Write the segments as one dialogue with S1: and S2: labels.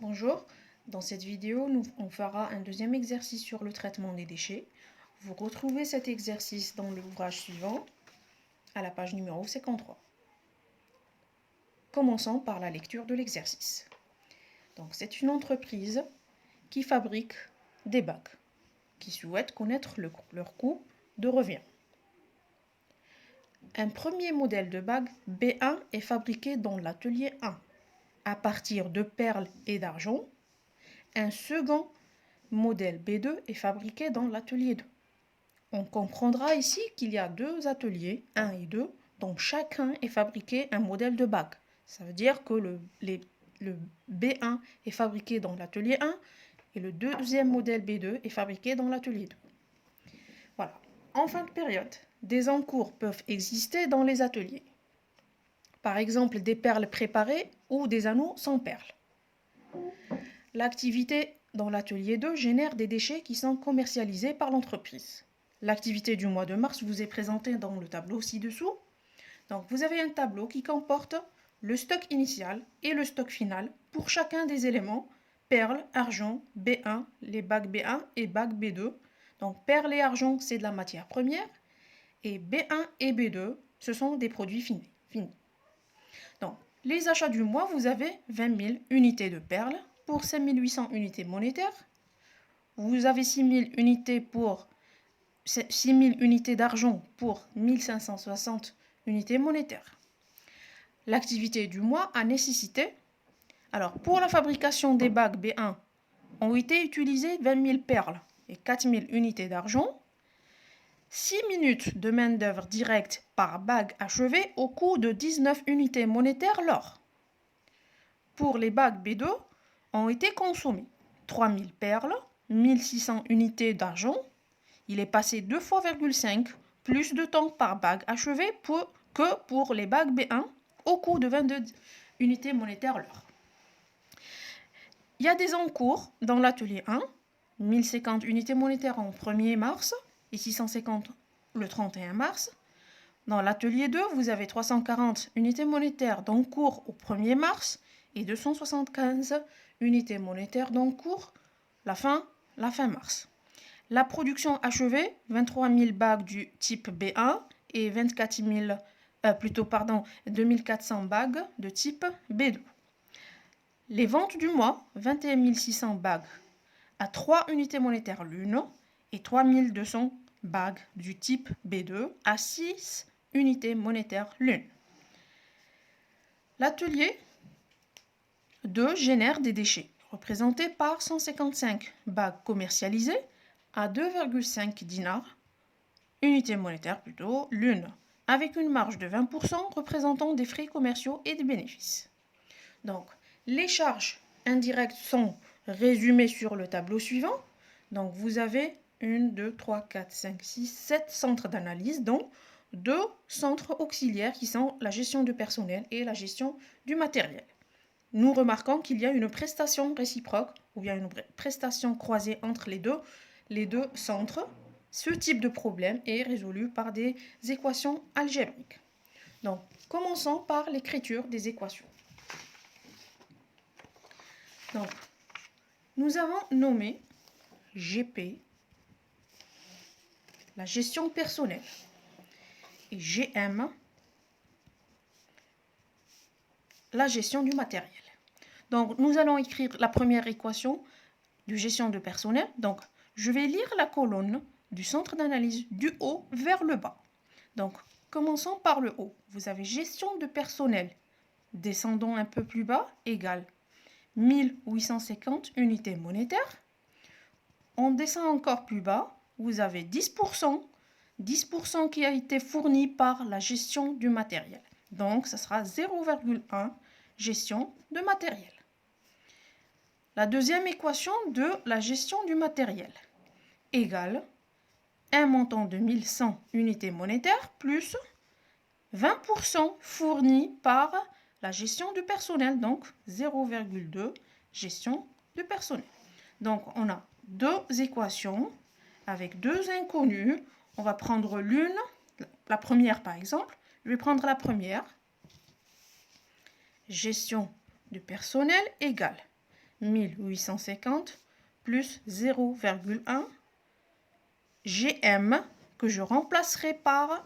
S1: Bonjour, dans cette vidéo, on fera un deuxième exercice sur le traitement des déchets. Vous retrouvez cet exercice dans l'ouvrage suivant, à la page numéro 53. Commençons par la lecture de l'exercice. Donc, c'est une entreprise qui fabrique des bacs, qui souhaite connaître leur coût de revient. Un premier modèle de bague B1 est fabriqué dans l'atelier 1 à partir de perles et d'argent. Un second modèle B2 est fabriqué dans l'atelier 2. On comprendra ici qu'il y a deux ateliers, 1 et 2, dont chacun est fabriqué un modèle de bague. Ça veut dire que le B1 est fabriqué dans l'atelier 1 et le deuxième modèle B2 est fabriqué dans l'atelier 2. Voilà. En fin de période, des encours peuvent exister dans les ateliers. Par exemple, des perles préparées ou des anneaux sans perles. L'activité dans l'atelier 2 génère des déchets qui sont commercialisés par l'entreprise. L'activité du mois de mars vous est présentée dans le tableau ci-dessous. Donc, vous avez un tableau qui comporte le stock initial et le stock final pour chacun des éléments perles, argent, B1, les bagues B1 et bagues B2. Donc, perles et argent, c'est de la matière première et B1 et B2, ce sont des produits finis. Donc, les achats du mois, vous avez 20 000 unités de perles pour 5 800 unités monétaires. Vous avez 6 000 unités pour 6 000 unités d'argent pour 1560 unités monétaires. L'activité du mois a nécessité, alors pour la fabrication des bagues B1, ont été utilisées 20 000 perles et 4 000 unités d'argent, 6 minutes de main-d'œuvre directe par bague achevée au coût de 19 unités monétaires l'or. Pour les bagues B2, ont été consommées 3 000 perles, 1600 unités d'argent. Il est passé 2 fois 5 plus de temps par bague achevée que pour les bagues B1 au coût de 22 unités monétaires l'heure. Il y a des encours dans l'atelier 1, 1050 unités monétaires en 1er mars et 650 le 31 mars. Dans l'atelier 2, vous avez 340 unités monétaires d'encours au 1er mars et 275 unités monétaires d'encours la fin mars. La production achevée, 23 000 bagues du type B1 et 2400 bagues de type B2. Les ventes du mois, 21 600 bagues à 3 unités monétaires l'une et 3 200 bagues du type B2 à 6 unités monétaires l'une. L'atelier 2 génère des déchets représentés par 155 bagues commercialisées à 2,5 dinars, unité monétaire plutôt, l'une, avec une marge de 20% représentant des frais commerciaux et des bénéfices. Donc, les charges indirectes sont résumées sur le tableau suivant. Donc, vous avez 1, 2, 3, 4, 5, 6, 7 centres d'analyse, dont 2 centres auxiliaires qui sont la gestion du personnel et la gestion du matériel. Nous remarquons qu'il y a une prestation réciproque ou bien une prestation croisée entre les deux centres. Ce type de problème est résolu par des équations algébriques. Donc, commençons par l'écriture des équations. Donc, nous avons nommé GP, la gestion personnelle, et GM, la gestion du matériel. Donc, nous allons écrire la première équation de gestion de personnel. Donc, je vais lire la colonne du centre d'analyse du haut vers le bas. Donc, commençons par le haut. Vous avez gestion de personnel. Descendons un peu plus bas, égale 1850 unités monétaires. On descend encore plus bas. Vous avez 10%. 10% qui a été fourni par la gestion du matériel. Donc, ce sera 0,1 gestion de matériel. La deuxième équation de la gestion du matériel égale un montant de 1100 unités monétaires plus 20% fourni par la gestion du personnel, donc 0,2 gestion du personnel. Donc, on a deux équations avec deux inconnues. On va prendre l'une, la première par exemple. Je vais prendre la première. Gestion du personnel égale 1850 plus 0,1 GM que je remplacerai par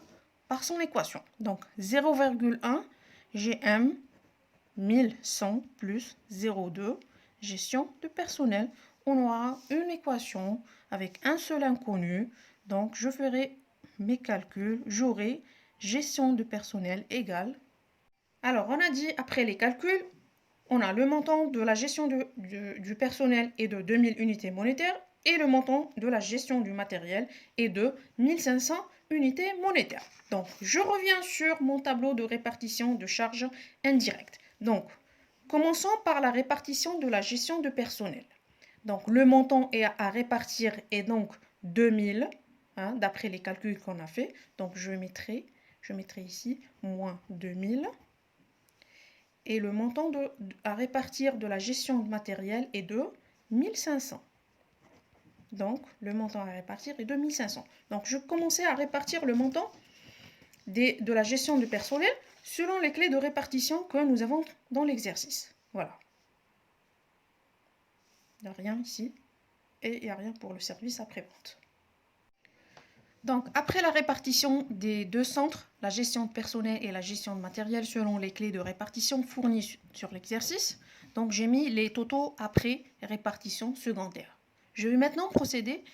S1: son équation. Donc 0,1 GM 1100 plus 0,2 gestion de personnel. On aura une équation avec un seul inconnu. Donc je ferai mes calculs. J'aurai gestion de personnel égale. Alors on a dit après les calculs, on a le montant de la gestion du personnel est de 2000 unités monétaires et le montant de la gestion du matériel est de 1500 unités monétaires. Donc, je reviens sur mon tableau de répartition de charges indirectes. Donc, commençons par la répartition de la gestion de personnel. Donc, le montant à répartir est donc 2000, hein, d'après les calculs qu'on a fait. Donc, je mettrai ici moins 2000. Et le montant à répartir de la gestion de matériel est de 1500. Donc, le montant à répartir est de 1500. Donc, je commençais à répartir le montant de la gestion du personnel selon les clés de répartition que nous avons dans l'exercice. Voilà. Il n'y a rien ici. Et il n'y a rien pour le service après-vente. Donc, après la répartition des deux centres, la gestion de personnel et la gestion de matériel selon les clés de répartition fournies sur l'exercice, donc j'ai mis les totaux après répartition secondaire. Je vais maintenant procéder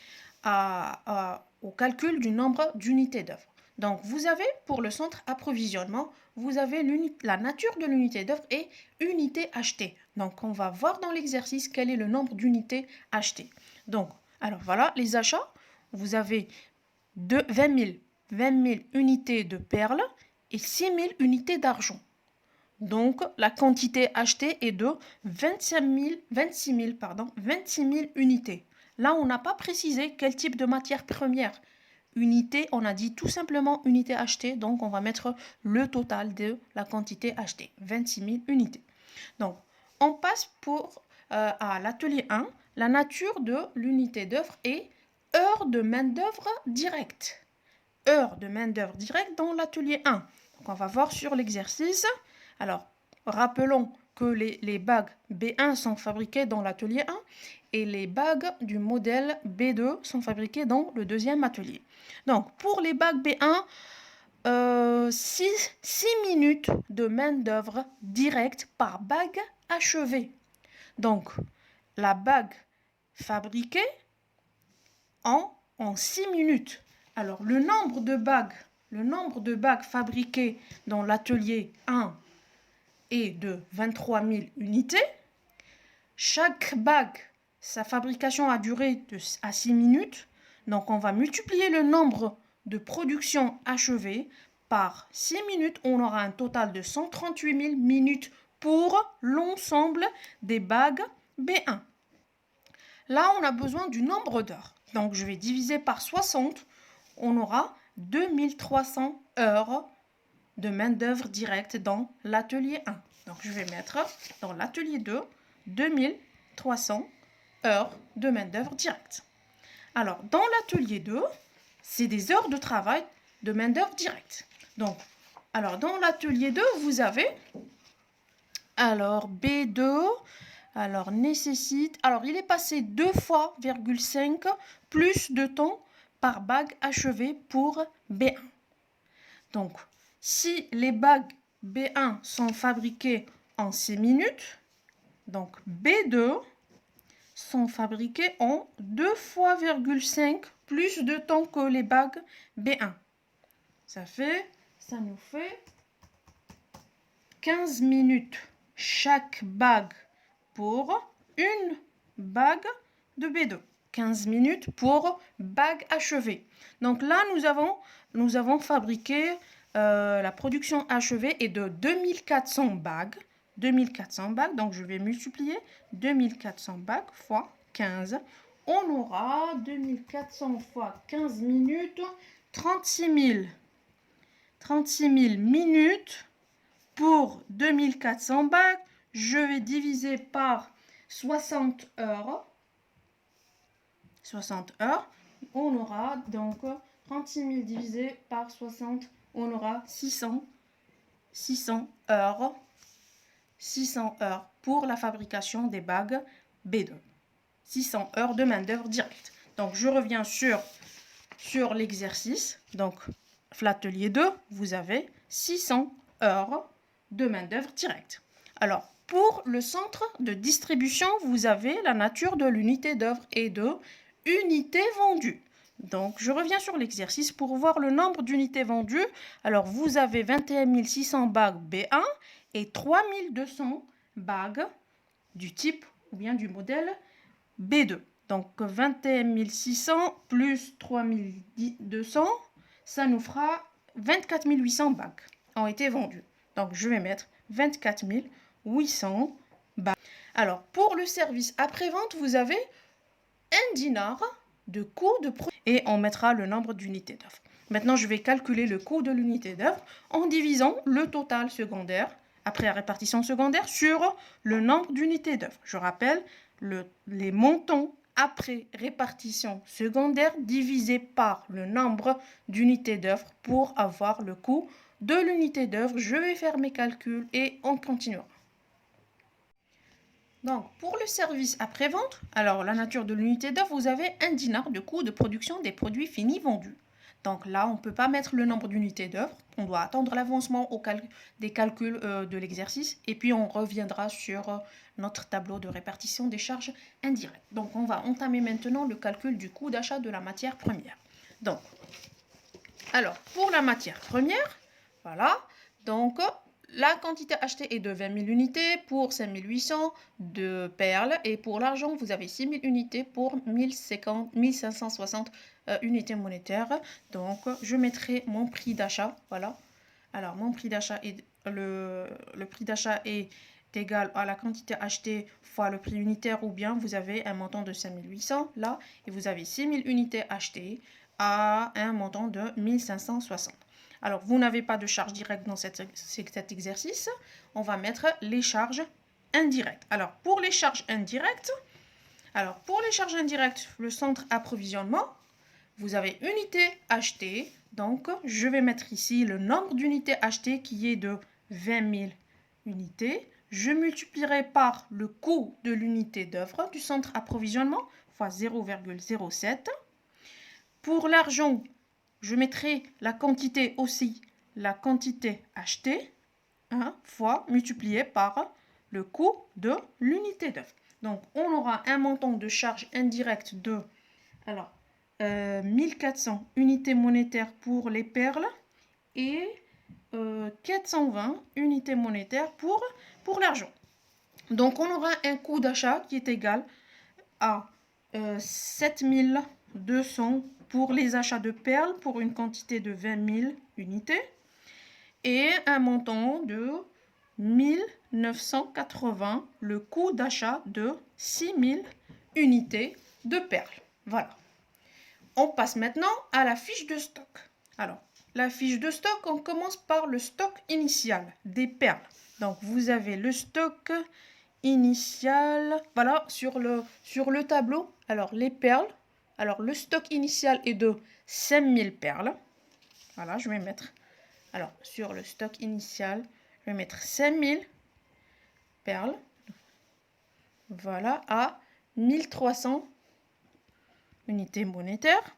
S1: au calcul du nombre d'unités d'œuvre. Donc, vous avez pour le centre approvisionnement, vous avez la nature de l'unité d'œuvre et unité achetée. Donc, on va voir dans l'exercice quel est le nombre d'unités achetées. Donc, alors voilà, les achats, vous avez 20 000 unités de perles et 6 000 unités d'argent. Donc, la quantité achetée est de 26 000 unités. Là, on n'a pas précisé quel type de matière première. Unité, on a dit tout simplement unité achetée, donc on va mettre le total de la quantité achetée, 26 000 unités. Donc, on passe à l'atelier 1. La nature de l'unité d'œuvre est heures de main-d'œuvre directe. Heures de main-d'œuvre directe dans l'atelier 1. Donc, on va voir sur l'exercice. Alors, rappelons que les bagues B1 sont fabriquées dans l'atelier 1 et les bagues du modèle B2 sont fabriquées dans le deuxième atelier. Donc, pour les bagues B1, 6 minutes de main-d'œuvre directe par bague achevée. Donc, la bague fabriquée en 6 minutes. Alors, le nombre de bagues fabriquées dans l'atelier 1 est de 23 000 unités. Chaque bague, sa fabrication a duré à 6 minutes. Donc, on va multiplier le nombre de productions achevées par 6 minutes. On aura un total de 138 000 minutes pour l'ensemble des bagues B1. Là, on a besoin du nombre d'heures. Donc, je vais diviser par 60. On aura 2300 heures de main-d'œuvre directe dans l'atelier 1. Donc, je vais mettre dans l'atelier 2 2300 heures de main-d'œuvre directe. Alors, dans l'atelier 2, c'est des heures de travail de main-d'œuvre directe. Donc, alors dans l'atelier 2, vous avez alors B2, alors nécessite, alors il est passé 2 fois, 5 plus de temps par bague achevée pour B1. Donc, si les bagues B1 sont fabriquées en 6 minutes, donc B2 sont fabriquées en 2 fois, 5 plus de temps que les bagues B1. Ça nous fait 15 minutes chaque bague pour une bague de B2. 15 minutes pour bague achevée. Donc là, nous avons fabriqué la production achevée est de 2400 bagues. 2400 bagues, donc je vais multiplier 2400 bagues fois 15. On aura 2400 fois 15 minutes, 36 000. 36 000 minutes pour 2400 bagues. Je vais diviser par 60 heures. 60 heures. On aura donc 36 000 divisé par 60. On aura 600 heures. 600 heures pour la fabrication des bagues B2. 600 heures de main-d'œuvre directe. Donc, je reviens sur l'exercice. Donc, l'atelier 2, vous avez 600 heures de main-d'œuvre directe. Alors, pour le centre de distribution, vous avez la nature de l'unité d'œuvre et de unités vendues. Donc, je reviens sur l'exercice pour voir le nombre d'unités vendues. Alors, vous avez 21 600 bagues B1 et 3200 bagues du type ou bien du modèle B2. Donc, 21 600 plus 3200, ça nous fera 24 800 bagues ont été vendues. Donc, je vais mettre 24 800 bagues. Alors, pour le service après-vente, vous avez 1 dinar de coût de production et on mettra le nombre d'unités d'œuvre. Maintenant, je vais calculer le coût de l'unité d'œuvre en divisant le total secondaire, après la répartition secondaire, sur le nombre d'unités d'œuvre. Je rappelle, les montants après répartition secondaire divisé par le nombre d'unités d'œuvre pour avoir le coût de l'unité d'œuvre. Je vais faire mes calculs et on continuera. Donc, pour le service après-vente, alors la nature de l'unité d'œuvre, vous avez 1 dinar de coût de production des produits finis vendus. Donc là, on ne peut pas mettre le nombre d'unités d'œuvre. On doit attendre l'avancement des calculs de l'exercice. Et puis, on reviendra sur notre tableau de répartition des charges indirectes. Donc, on va entamer maintenant le calcul du coût d'achat de la matière première. Donc, alors, pour la matière première, voilà. Donc, la quantité achetée est de 20 000 unités pour 5 800 de perles. Et pour l'argent, vous avez 6 000 unités pour 1560 unités monétaires. Donc, je mettrai mon prix d'achat. Voilà. Alors, mon prix d'achat est le prix d'achat est égal à la quantité achetée fois le prix unitaire, ou bien vous avez un montant de 5 800 là et vous avez 6 000 unités achetées à un montant de 1560. Alors, vous n'avez pas de charge directe dans cet exercice. On va mettre les charges indirectes. Alors, pour les charges indirectes, le centre approvisionnement, vous avez unités achetées. Donc, je vais mettre ici le nombre d'unités achetées qui est de 20 000 unités. Je multiplierai par le coût de l'unité d'œuvre du centre approvisionnement fois 0,07. Pour l'argent, je mettrai la quantité aussi, la quantité achetée, fois multiplié par le coût de l'unité d'œuvre. Donc, on aura un montant de charge indirecte de 1400 unités monétaires pour les perles et 420 unités monétaires pour l'argent. Donc, on aura un coût d'achat qui est égal à 7200 pour les achats de perles pour une quantité de 20 000 unités et un montant de 1980, le coût d'achat de 6 000 unités de perles. Voilà. On passe maintenant à la fiche de stock. Alors, la fiche de stock, on commence par le stock initial des perles. Donc, vous avez le stock initial, voilà, sur le tableau. Alors, les perles. Alors, le stock initial est de 5000 perles. Voilà, je vais mettre, alors, sur le stock initial, je vais mettre 5000 perles. Voilà, à 1300 unités monétaires.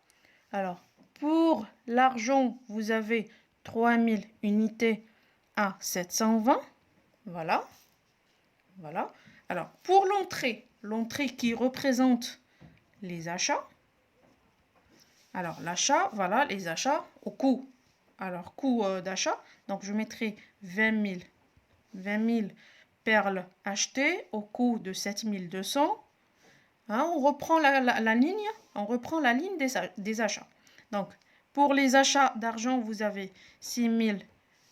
S1: Alors, pour l'argent, vous avez 3000 unités à 720. Voilà. Voilà. Alors, pour l'entrée qui représente les achats. Alors, l'achat, voilà, les achats au coût. Alors, coût d'achat. Donc, je mettrai 20 000 perles achetées au coût de 7200. On reprend la ligne. On reprend la ligne des achats. Donc, pour les achats d'argent, vous avez 6000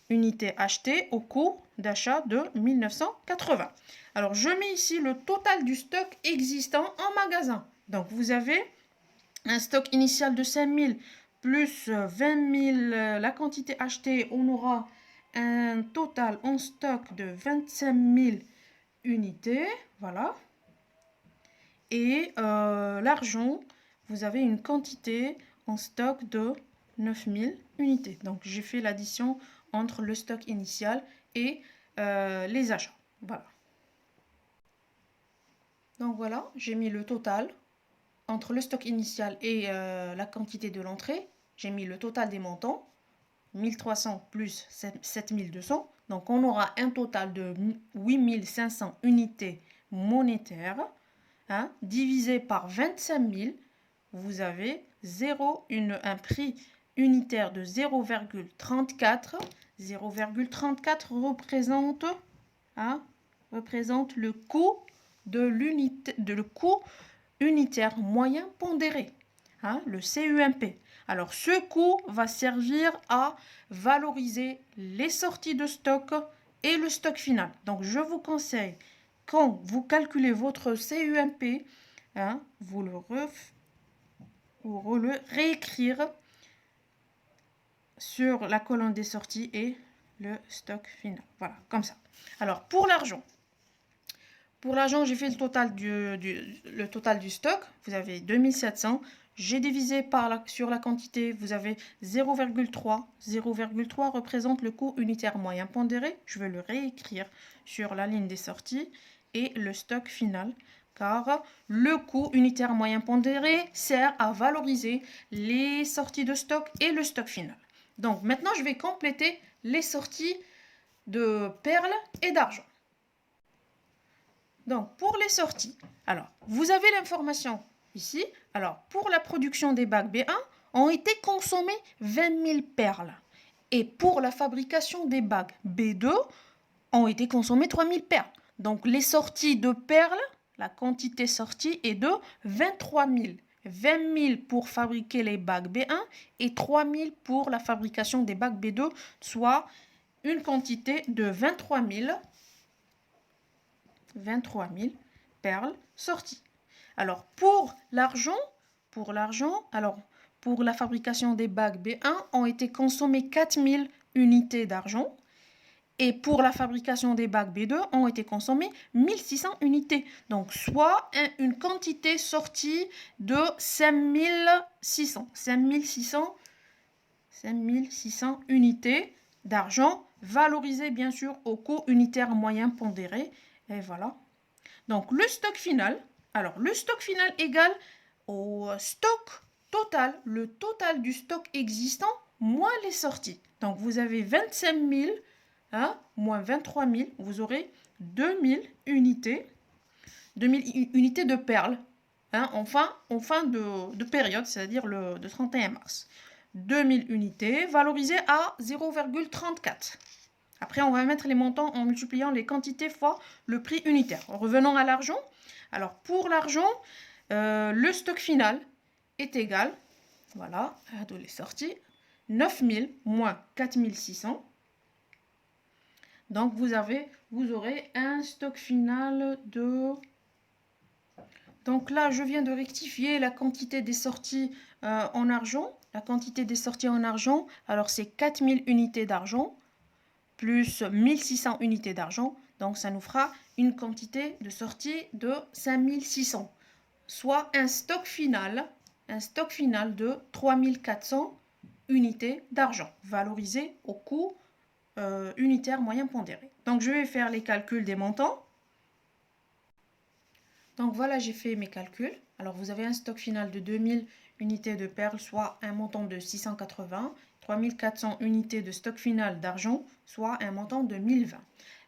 S1: unités achetées au coût d'achat de 1980. Alors, je mets ici le total du stock existant en magasin. Donc, vous avez un stock initial de 5000 plus 20 000, la quantité achetée, on aura un total en stock de 25 000 unités. Voilà. Et l'argent, vous avez une quantité en stock de 9000 unités. Donc, j'ai fait l'addition entre le stock initial et les achats. Voilà. Donc voilà, j'ai mis le total entre le stock initial et la quantité de l'entrée. J'ai mis le total des montants, 1300 plus 7200. Donc on aura un total de 8500 unités monétaires, hein, divisé par 25 000. Vous avez un prix unitaire de 0,34. 0,34 représente, hein, représente le coût le coût unitaire moyen pondéré, hein, le CUMP. Alors ce coût va servir à valoriser les sorties de stock et le stock final. Donc je vous conseille, quand vous calculez votre CUMP, hein, vous le réécrire sur la colonne des sorties et le stock final. Voilà, comme ça. Alors pour l'argent, j'ai fait le total du stock. Vous avez 2700. J'ai divisé sur la quantité. Vous avez 0,3. 0,3 représente le coût unitaire moyen pondéré. Je vais le réécrire sur la ligne des sorties et le stock final. Car le coût unitaire moyen pondéré sert à valoriser les sorties de stock et le stock final. Donc maintenant, je vais compléter les sorties de perles et d'argent. Donc, pour les sorties, alors, vous avez l'information ici. Alors, pour la production des bacs B1, ont été consommées 20 000 perles. Et pour la fabrication des bacs B2, ont été consommées 3 000 perles. Donc, les sorties de perles, la quantité sortie est de 23 000. 20 000 pour fabriquer les bacs B1 et 3 000 pour la fabrication des bacs B2, soit une quantité de 23 000 perles sorties. Alors pour l'argent, alors pour la fabrication des bacs B1 ont été consommées 4000 unités d'argent et pour la fabrication des bacs B2 ont été consommées 1600 unités. Donc soit une quantité sortie de 5600 unités d'argent valorisées bien sûr au coût unitaire moyen pondéré. Et voilà. Donc, le stock final, égale au stock total, le total du stock existant moins les sorties. Donc, vous avez 25 000, hein, moins 23 000, vous aurez 2000 unités de perles, hein, en fin de période, c'est-à-dire le 31 mars. 2000 unités valorisées à 0,34. Après, on va mettre les montants en multipliant les quantités fois le prix unitaire. Revenons à l'argent. Alors, pour l'argent, le stock final est égal, voilà, à de les sorties, 9000 moins 4600. Donc, vous aurez un stock final de... Donc là, je viens de rectifier la quantité des sorties en argent. La quantité des sorties en argent, alors c'est 4000 unités d'argent plus 1600 unités d'argent. Donc, ça nous fera une quantité de sortie de 5600, soit un stock final de 3400 unités d'argent, valorisé au coût unitaire moyen pondéré. Donc, je vais faire les calculs des montants. Donc, voilà, j'ai fait mes calculs. Alors, vous avez un stock final de 2000 unités de perles, soit un montant de 680. 3400 unités de stock final d'argent, soit un montant de 1020.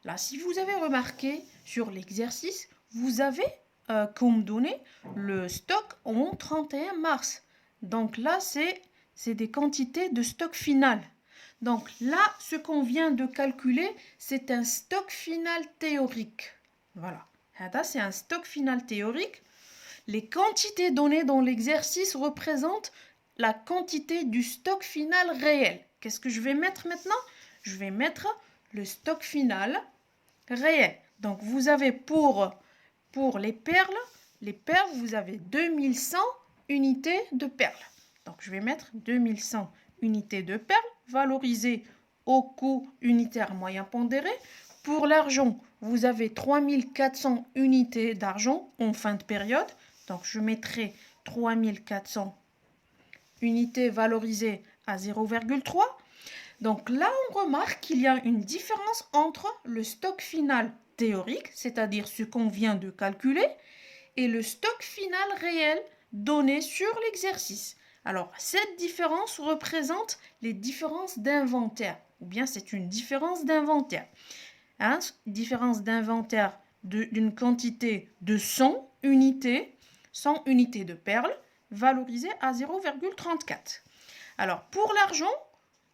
S1: Là, si vous avez remarqué sur l'exercice, vous avez comme donnée le stock au 31 mars. Donc là, c'est des quantités de stock final. Donc là, ce qu'on vient de calculer, c'est un stock final théorique. Voilà. C'est un stock final théorique. Les quantités données dans l'exercice représentent la quantité du stock final réel. Qu'est-ce que je vais mettre maintenant? Je vais mettre le stock final réel. Donc, vous avez pour les perles, vous avez 2100 unités de perles. Donc, je vais mettre 2100 unités de perles valorisées au coût unitaire moyen pondéré. Pour l'argent, vous avez 3400 unités d'argent en fin de période. Donc, je mettrai 3400 unités valorisées à 0,3. Donc là, on remarque qu'il y a une différence entre le stock final théorique, c'est-à-dire ce qu'on vient de calculer, et le stock final réel donné sur l'exercice. Alors, cette différence représente les différences d'inventaire, ou bien c'est une différence d'inventaire. Hein, différence d'inventaire d'une quantité de 100 unités de perles valorisées à 0,34. Alors, pour l'argent,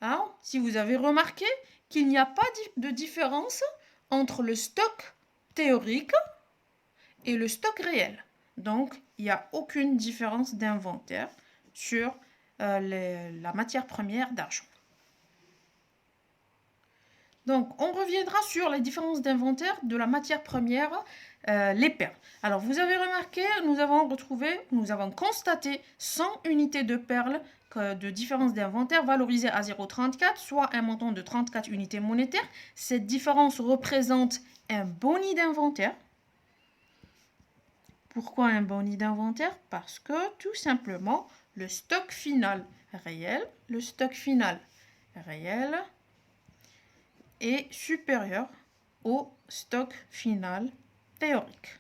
S1: hein, si vous avez remarqué qu'il n'y a pas de différence entre le stock théorique et le stock réel. Donc, il n'y a aucune différence d'inventaire sur la matière première d'argent. Donc, on reviendra sur les différences d'inventaire de la matière première, les perles. Alors, vous avez remarqué, nous avons constaté 100 unités de perles de différence d'inventaire valorisées à 0,34, soit un montant de 34 unités monétaires. Cette différence représente un boni d'inventaire. Pourquoi un boni d'inventaire? Parce que tout simplement, le stock final réel est supérieur au stock final théorique.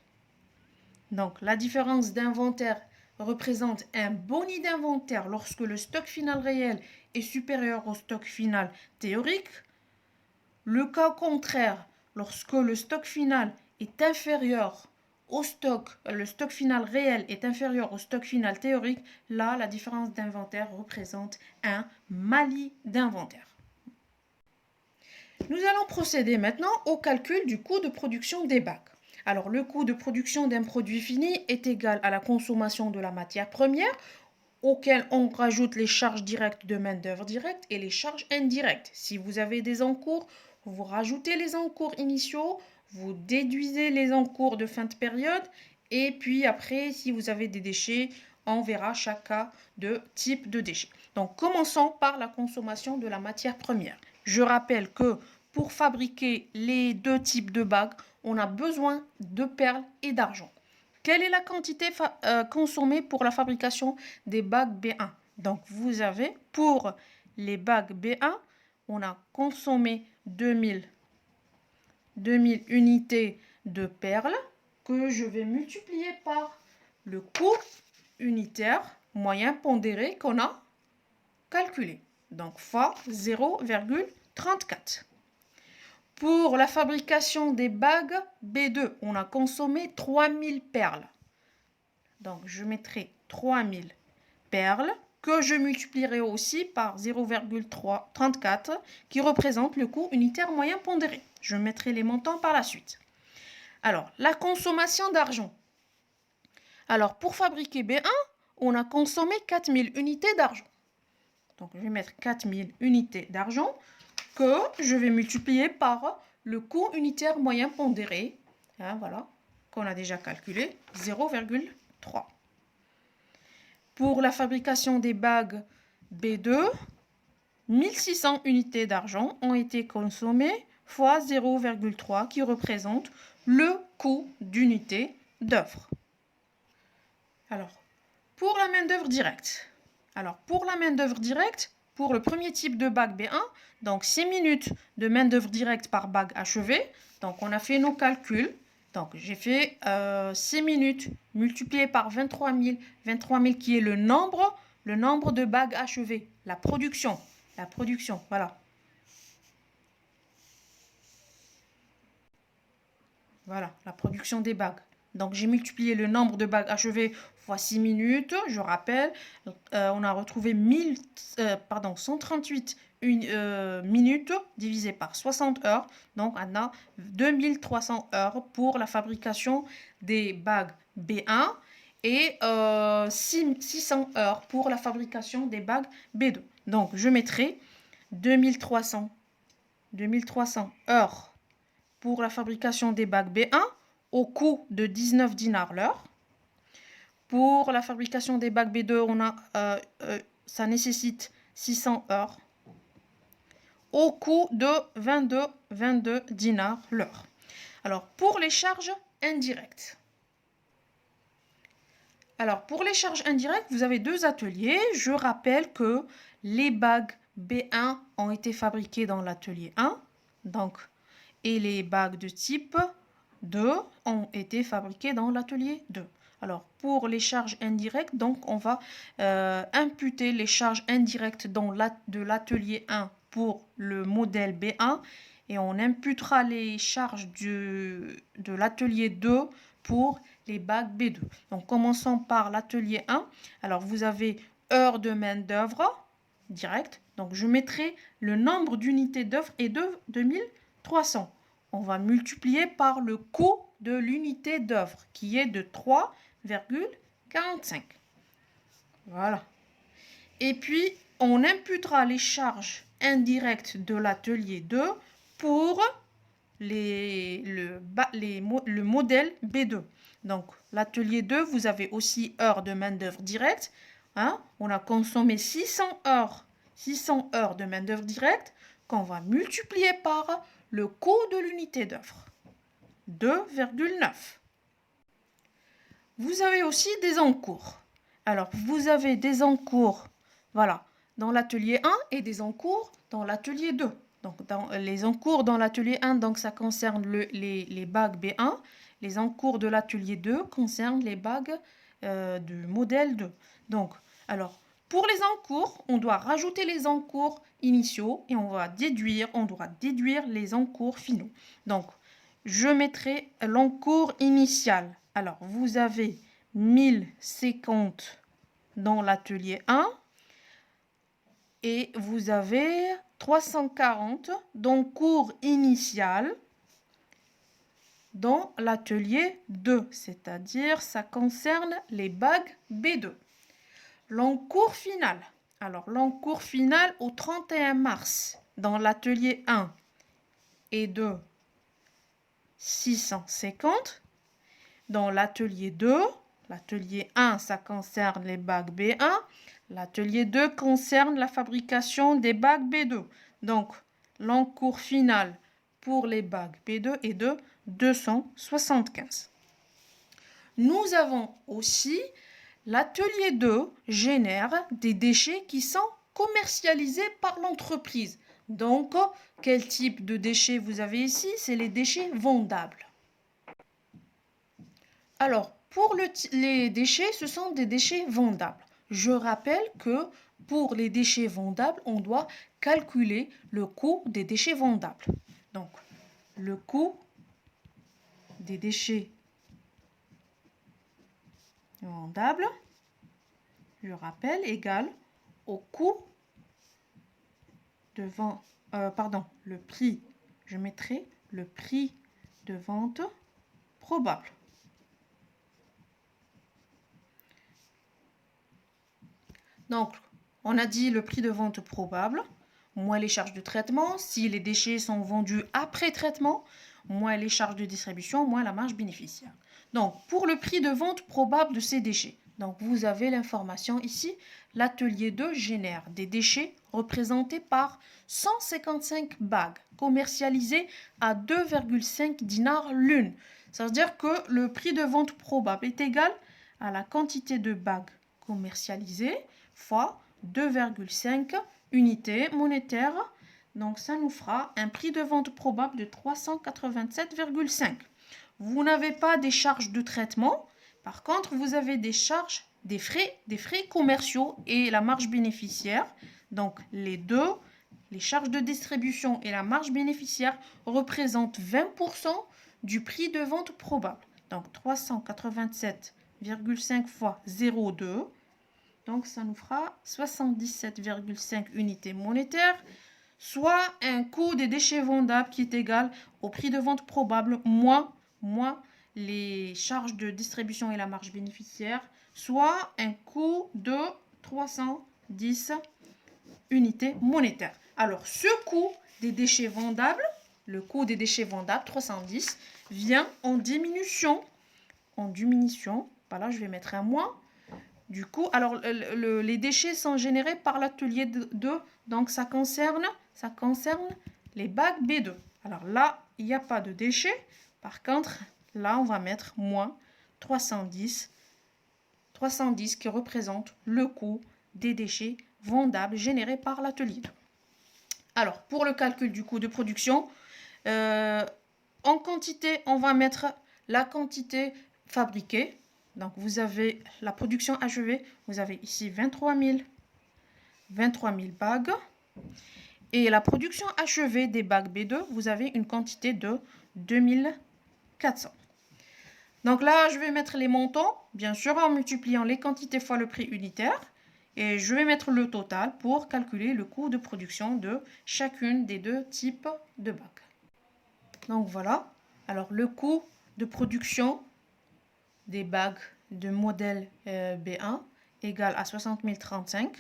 S1: Donc, la différence d'inventaire représente un boni d'inventaire lorsque le stock final réel est supérieur au stock final théorique. Le cas contraire, lorsque le stock final est inférieur le stock final réel est inférieur au stock final théorique, là, la différence d'inventaire représente un mali d'inventaire. Nous allons procéder maintenant au calcul du coût de production des bacs. Alors, le coût de production d'un produit fini est égal à la consommation de la matière première, auquel on rajoute les charges directes de main-d'œuvre directe et les charges indirectes. Si vous avez des encours, vous rajoutez les encours initiaux, vous déduisez les encours de fin de période, et puis après, si vous avez des déchets, on verra chaque cas de type de déchets. Donc, commençons par la consommation de la matière première. Je rappelle que pour fabriquer les deux types de bagues, on a besoin de perles et d'argent. Quelle est la quantité consommée pour la fabrication des bagues B1? Donc, vous avez pour les bagues B1, on a consommé 2000 unités de perles que je vais multiplier par le coût unitaire moyen pondéré qu'on a calculé. Donc, fois 0,34. Pour la fabrication des bagues B2, on a consommé 3000 perles. Donc, je mettrai 3000 perles que je multiplierai aussi par 0,34 qui représente le coût unitaire moyen pondéré. Je mettrai les montants par la suite. Alors, la consommation d'argent. Alors, pour fabriquer B1, on a consommé 4000 unités d'argent. Donc, je vais mettre 4000 unités d'argent que je vais multiplier par le coût unitaire moyen pondéré, hein, voilà, qu'on a déjà calculé, 0,3. Pour la fabrication des bagues B2, 1600 unités d'argent ont été consommées fois 0,3 qui représente le coût d'unité d'œuvre. Alors, pour la main-d'œuvre directe. Pour le premier type de bague B1, donc 6 minutes de main-d'œuvre directe par bague achevée. Donc, on a fait nos calculs. Donc, j'ai fait 6 minutes multiplié par 23 000. 23 000 qui est le nombre de bagues achevées. La production, voilà. Voilà, la production des bagues. Donc, j'ai multiplié le nombre de bagues achevées fois 6 minutes. Je rappelle, on a retrouvé 138 minutes divisé par 60 heures. Donc, on a 2300 heures pour la fabrication des bagues B1 et 600 heures pour la fabrication des bagues B2. Donc, je mettrai 2300 heures pour la fabrication des bagues B1 au coût de 19 dinars l'heure. Pour la fabrication des bagues B2, ça nécessite 600 heures au coût de 22 dinars l'heure. Alors, pour les charges indirectes. Vous avez deux ateliers. Je rappelle que les bagues B1 ont été fabriquées dans l'atelier 1. Donc, et les bagues de type 2 ont été fabriquées dans l'atelier 2. Alors, pour les charges indirectes, donc on va imputer les charges indirectes de l'atelier 1 pour le modèle B1 et on imputera les charges de l'atelier 2 pour les bacs B2. Donc, commençons par l'atelier 1. Alors, vous avez heures de main-d'œuvre directe. Donc, je mettrai le nombre d'unités d'œuvre est de 2300. On va multiplier par le coût de l'unité d'œuvre qui est de 3,45. Voilà. Et puis, on imputera les charges indirectes de l'atelier 2 pour le modèle B2. Donc, l'atelier 2, vous avez aussi heures de main-d'œuvre directe. Hein? On a consommé 600 heures de main-d'œuvre directe qu'on va multiplier par le coût de l'unité d'œuvre, 2,9. Vous avez aussi des encours. Alors, vous avez des encours, voilà, dans l'atelier 1 et des encours dans l'atelier 2. Donc, dans les encours dans l'atelier 1, donc ça concerne les bacs B1. Les encours de l'atelier 2 concernent les bacs du modèle 2. Donc, alors, pour les encours, on doit rajouter les encours initiaux et on doit déduire les encours finaux. Donc, je mettrai l'encours initial. Alors, vous avez 1050 dans l'atelier 1 et vous avez 340 d'encours initial dans l'atelier 2, c'est-à-dire ça concerne les bacs B2. L'encours final. Alors, l'encours final au 31 mars dans l'atelier 1 est de 650. Dans l'atelier 2, l'atelier 1, ça concerne les bacs B1. L'atelier 2 concerne la fabrication des bacs B2. Donc, l'encours final pour les bacs B2 est de 275. Nous avons aussi l'atelier 2 génère des déchets qui sont commercialisés par l'entreprise. Donc, quel type de déchets vous avez ici? C'est les déchets vendables. Alors, pour les déchets, ce sont des déchets vendables. Je rappelle que pour les déchets vendables, on doit calculer le coût des déchets vendables. Donc, le coût des déchets vendables, je rappelle, égale au coût de vente, le prix, je mettrai le prix de vente probable. Donc, on a dit le prix de vente probable, moins les charges de traitement. Si les déchets sont vendus après traitement, moins les charges de distribution, moins la marge bénéficiaire. Donc, pour le prix de vente probable de ces déchets, donc vous avez l'information ici, l'atelier 2 génère des déchets représentés par 155 bagues commercialisées à 2,5 dinars l'une. Ça veut dire que le prix de vente probable est égal à la quantité de bagues commercialisées fois 2,5 unités monétaires. Donc, ça nous fera un prix de vente probable de 387,5. Vous n'avez pas des charges de traitement. Par contre, vous avez des charges, des frais commerciaux et la marge bénéficiaire. Donc, les deux, les charges de distribution et la marge bénéficiaire représentent 20% du prix de vente probable. Donc, 387,5 fois 0,2. Donc, ça nous fera 77,5 unités monétaires, soit un coût des déchets vendables qui est égal au prix de vente probable moins les charges de distribution et la marge bénéficiaire, soit un coût de 310 unités monétaires. Alors, ce coût des déchets vendables, le coût des déchets vendables, 310, vient en diminution. Voilà, je vais mettre un moins. Du coup, alors les déchets sont générés par l'atelier 2, donc ça concerne les bacs B2. Alors là, il n'y a pas de déchets. Par contre, là, on va mettre moins 310 qui représente le coût des déchets vendables générés par l'atelier 2. Alors, pour le calcul du coût de production, en quantité, on va mettre la quantité fabriquée. Donc, vous avez la production achevée. Vous avez ici 23 000 bagues. Et la production achevée des bagues B2, vous avez une quantité de 2400. Donc là, je vais mettre les montants, bien sûr, en multipliant les quantités fois le prix unitaire. Et je vais mettre le total pour calculer le coût de production de chacune des deux types de bagues. Donc voilà. Alors le coût de production des bagues de modèle B1 égale à 60 035.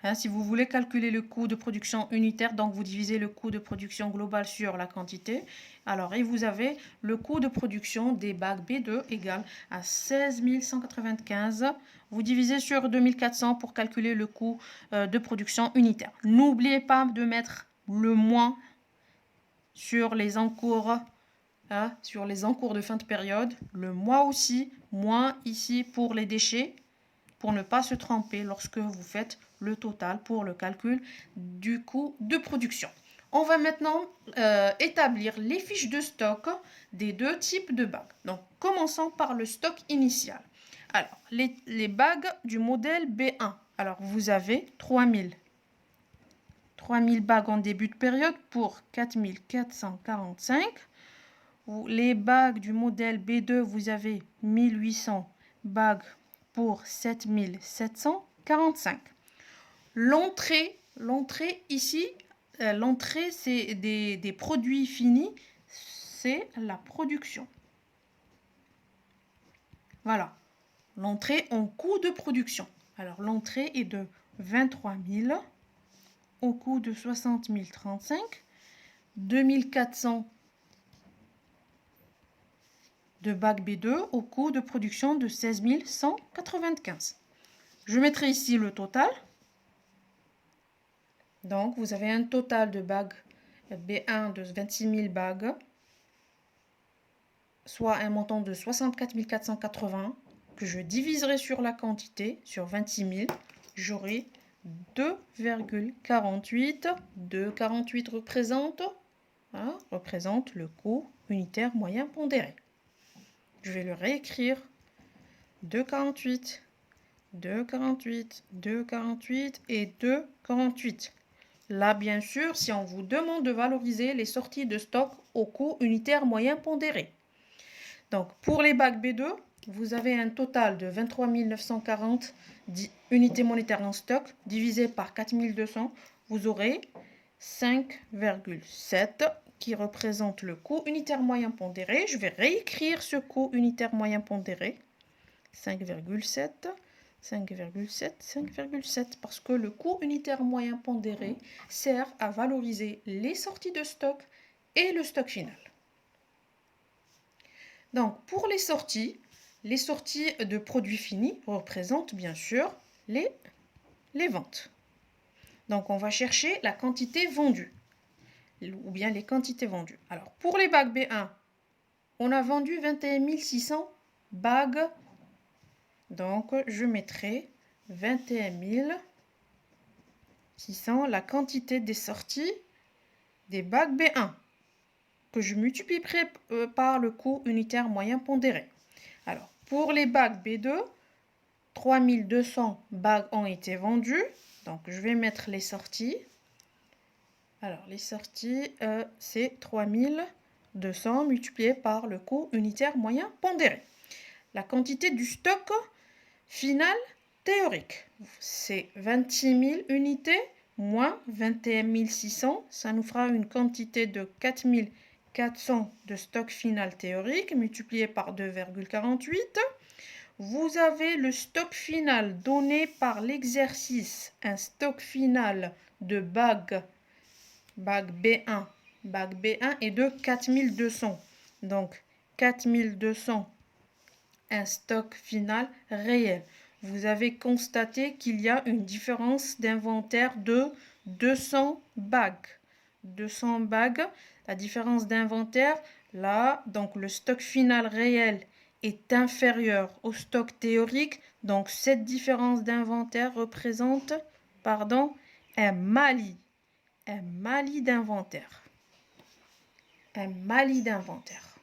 S1: Hein, si vous voulez calculer le coût de production unitaire, donc vous divisez le coût de production global sur la quantité. Alors, et vous avez le coût de production des bagues B2 égale à 16 195. Vous divisez sur 2400 pour calculer le coût de production unitaire. N'oubliez pas de mettre le moins sur les encours, hein, sur les encours de fin de période. Le moins aussi, moins ici pour les déchets, pour ne pas se tromper lorsque vous faites le total pour le calcul du coût de production. On va maintenant établir les fiches de stock des deux types de bagues. Donc, commençons par le stock initial. Alors, les bagues du modèle B1. Alors, vous avez 3000 bagues en début de période pour 4445. Les bagues du modèle B2, vous avez 1800 bagues pour 7745. L'entrée ici, l'entrée c'est des produits finis, c'est la production. Voilà, l'entrée en coût de production. Alors l'entrée est de 23 000 au coût de 60 035, 2400 de bague B2 au coût de production de 16 195. Je mettrai ici le total. Donc, vous avez un total de bagues B1 de 26 000 bagues, soit un montant de 64 480 que je diviserai sur la quantité, sur 26 000. J'aurai 2,48. 2,48 représente le coût unitaire moyen pondéré. Je vais le réécrire. 2,48, 2,48, 2,48 et 2,48. Là, bien sûr, si on vous demande de valoriser les sorties de stock au coût unitaire moyen pondéré. Donc, pour les bagues B2, vous avez un total de 23 940 unités monétaires en stock, divisé par 4200. Vous aurez 5,7 qui représente le coût unitaire moyen pondéré. Je vais réécrire ce coût unitaire moyen pondéré. 5,7, 5,7, 5,7, parce que le coût unitaire moyen pondéré sert à valoriser les sorties de stock et le stock final. Donc, pour les sorties de produits finis représentent bien sûr les ventes. Donc, on va chercher la quantité vendue, ou bien les quantités vendues. Alors, pour les bagues B1, on a vendu 21 600 bagues. Donc, je mettrai 21 600, la quantité des sorties des bagues B1, que je multiplierai par le coût unitaire moyen pondéré. Alors, pour les bagues B2, 3200 bagues ont été vendues. Donc, je vais mettre les sorties. Alors, les sorties, c'est 3200 multiplié par le coût unitaire moyen pondéré. La quantité du stock final théorique, c'est 26 000 unités moins 21 600. Ça nous fera une quantité de 4 400 de stock final théorique multiplié par 2,48. Vous avez le stock final donné par l'exercice, un stock final de bague B1 est de 4200. Donc 4200, un stock final réel. Vous avez constaté qu'il y a une différence d'inventaire de 200 bagues. 200 bagues, la différence d'inventaire, là, donc le stock final réel est inférieur au stock théorique. Donc cette différence d'inventaire représente, un Mali d'inventaire. Un Mali d'inventaire.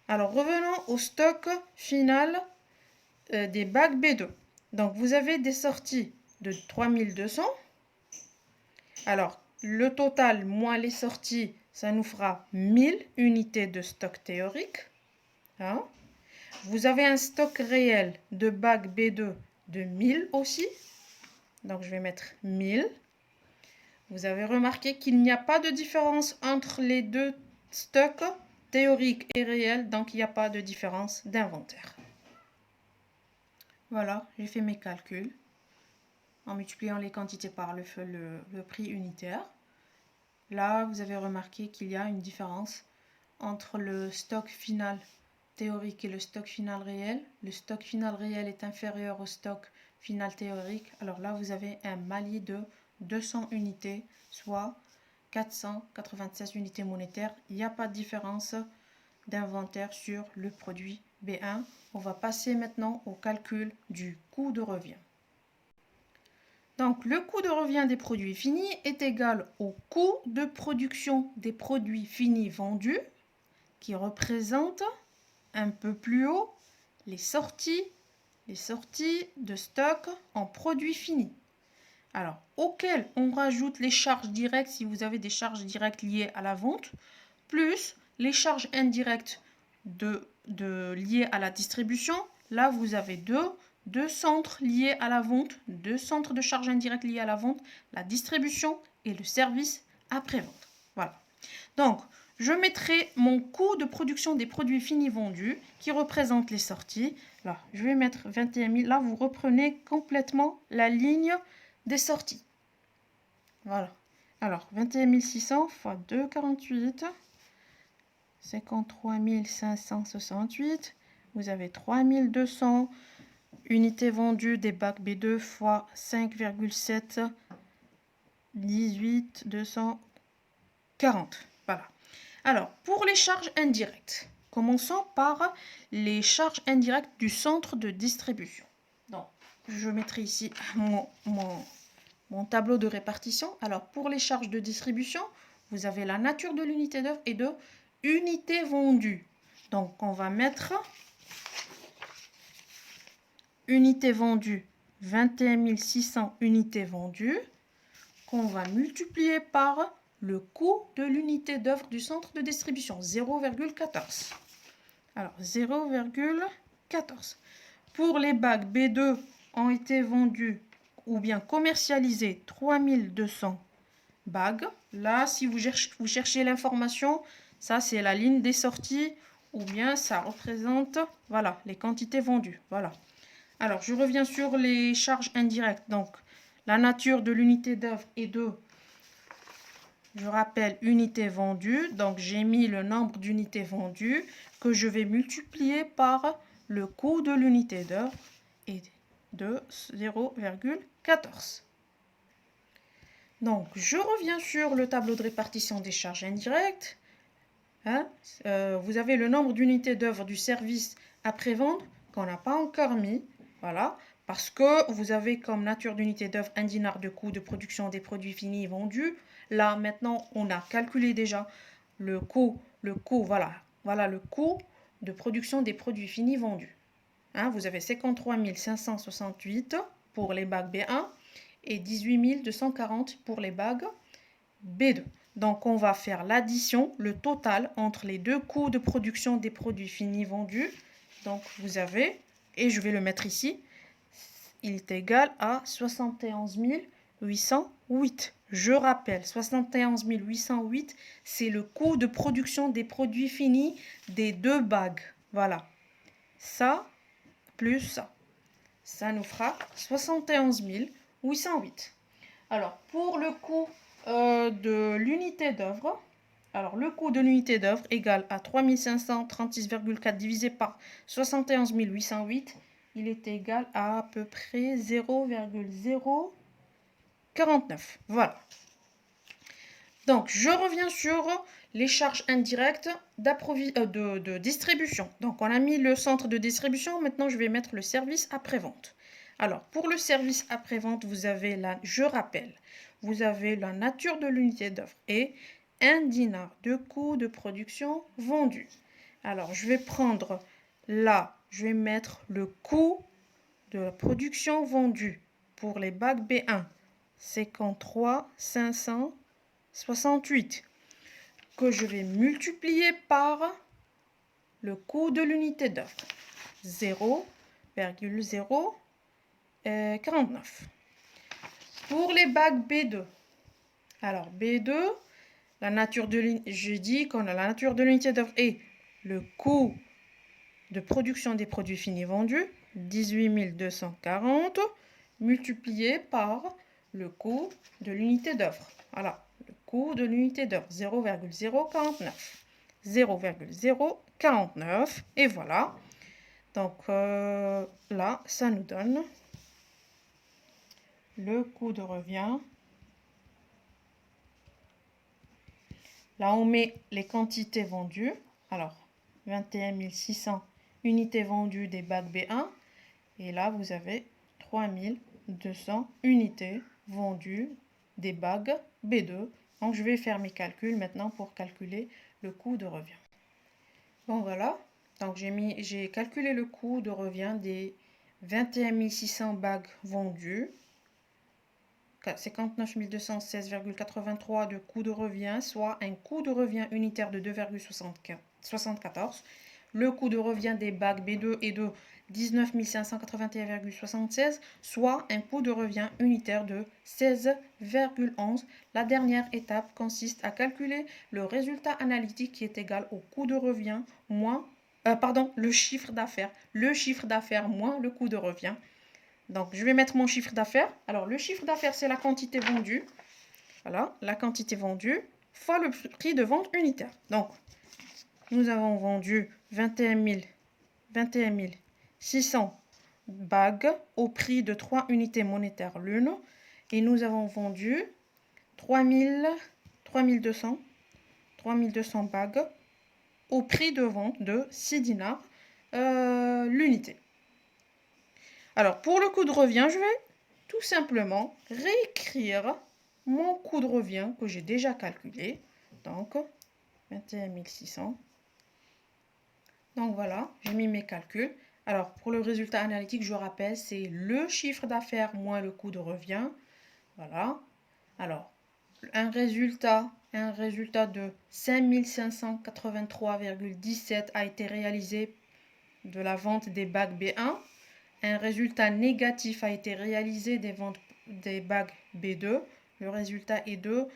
S1: Alors, revenons au stock final des bacs B2. Donc, vous avez des sorties de 3200. Alors, le total moins les sorties, ça nous fera 1000 unités de stock théorique. Hein? Vous avez un stock réel de bac B2 de 1000 aussi. Donc, je vais mettre 1000. Vous avez remarqué qu'il n'y a pas de différence entre les deux stocks, théorique et réel. Donc, il n'y a pas de différence d'inventaire. Voilà, j'ai fait mes calculs en multipliant les quantités par le prix unitaire. Là, vous avez remarqué qu'il y a une différence entre le stock final théorique et le stock final réel. Le stock final réel est inférieur au stock final théorique. Alors là, vous avez un malier de 200 unités, soit 496 unités monétaires. Il n'y a pas de différence d'inventaire sur le produit B1. On va passer maintenant au calcul du coût de revient. Donc, le coût de revient des produits finis est égal au coût de production des produits finis vendus, qui représente un peu plus haut les sorties de stock en produits finis. Alors, auquel on rajoute les charges directes, si vous avez des charges directes liées à la vente, plus les charges indirectes liées à la distribution. Là, vous avez deux centres liés à la vente, deux centres de charges indirectes liés à la vente, la distribution et le service après-vente. Voilà. Donc, je mettrai mon coût de production des produits finis vendus qui représente les sorties. Là, je vais mettre 21 000. Là, vous reprenez complètement la ligne des sorties. Voilà. Alors, 21 600 fois 2,48, 53 568. Vous avez 3200 unités vendues des bacs B2 fois 5,7, 18 240. Voilà. Alors, pour les charges indirectes, commençons par les charges indirectes du centre de distribution. Donc, je mettrai ici mon tableau de répartition. Alors, pour les charges de distribution, vous avez la nature de l'unité d'œuvre et de unités vendues. Donc, on va mettre unités vendues, 21 600 unités vendues, qu'on va multiplier par le coût de l'unité d'œuvre du centre de distribution, 0,14. Alors, 0,14. Pour les bacs B2 ont été vendus ou bien commercialisés 3200 bagues. Là, si vous cherchez l'information, ça c'est la ligne des sorties ou bien ça représente, voilà, les quantités vendues. Voilà. Alors, je reviens sur les charges indirectes. Donc, la nature de l'unité d'œuvre est de, je rappelle, unités vendues. Donc, j'ai mis le nombre d'unités vendues que je vais multiplier par le coût de l'unité d'œuvre et de 0,14. Donc, je reviens sur le tableau de répartition des charges indirectes. Vous avez le nombre d'unités d'œuvre du service après-vente qu'on n'a pas encore mis. Voilà, parce que vous avez comme nature d'unité d'œuvre un dinar de coût de production des produits finis vendus. Là, maintenant, on a calculé déjà le coût, voilà le coût de production des produits finis vendus. Vous avez 53 568 pour les bagues B1 et 18 240 pour les bagues B2. Donc, on va faire l'addition, le total entre les deux coûts de production des produits finis vendus. Donc, vous avez, et je vais le mettre ici, il est égal à 71 808. Je rappelle, 71 808, c'est le coût de production des produits finis des deux bagues. Voilà. Ça, plus ça. Ça nous fera 71 808. Alors, pour le coût de l'unité d'œuvre, alors le coût de l'unité d'œuvre égale à 3536,4 divisé par 71 808, il est égal à peu près 0,049. Voilà. Donc, je reviens sur les charges indirectes de distribution. Donc, on a mis le centre de distribution. Maintenant, je vais mettre le service après-vente. Alors, pour le service après-vente, vous avez je rappelle, vous avez la nature de l'unité d'œuvre et un dinar de coût de production vendu. Alors, je vais prendre là, je vais mettre le coût de la production vendue pour les bacs B1, 53 568, que je vais multiplier par le coût de l'unité d'œuvre, 0,049. Pour les bacs B2, alors B2, je dis qu'on a la nature de l'unité d'œuvre et le coût de production des produits finis vendus, 18 240, multiplié par le coût de l'unité d'œuvre. Voilà, le coût de l'unité d'œuvre, 0,049. 0,049. Et voilà. Donc là, ça nous donne le coût de revient. Là, on met les quantités vendues. Alors, 21 600 unités vendues des bacs B1. Et là, vous avez 3200 unités vendues des bacs B2. Donc, je vais faire mes calculs maintenant pour calculer le coût de revient. Bon, voilà. Donc, j'ai calculé le coût de revient des 21 600 bacs vendus. 59 216,83 de coût de revient, soit un coût de revient unitaire de 2,74. Le coût de revient des bacs B2 est de 19 581,76, soit un coût de revient unitaire de 16,11. La dernière étape consiste à calculer le résultat analytique qui est égal au coût de revient moins, le chiffre d'affaires. Le chiffre d'affaires moins le coût de revient. Donc, je vais mettre mon chiffre d'affaires. Alors, le chiffre d'affaires, c'est la quantité vendue. Voilà, la quantité vendue fois le prix de vente unitaire. Donc, nous avons vendu 21 600 bagues au prix de 3 unités monétaires l'une. Et nous avons vendu 3200 bagues au prix de vente de 6 dinars l'unité. Alors, pour le coût de revient, je vais tout simplement réécrire mon coût de revient que j'ai déjà calculé. Donc, 21 600. Donc, voilà, j'ai mis mes calculs. Alors, pour le résultat analytique, je rappelle, c'est le chiffre d'affaires moins le coût de revient. Voilà. Alors, un résultat de 5583,17 a été réalisé de la vente des bacs B1. Un résultat négatif a été réalisé des ventes des bacs B2. Le résultat est de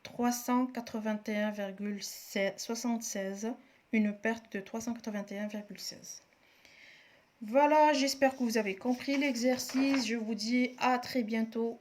S1: 381,76, une perte de 381,16. Voilà, j'espère que vous avez compris l'exercice. Je vous dis à très bientôt.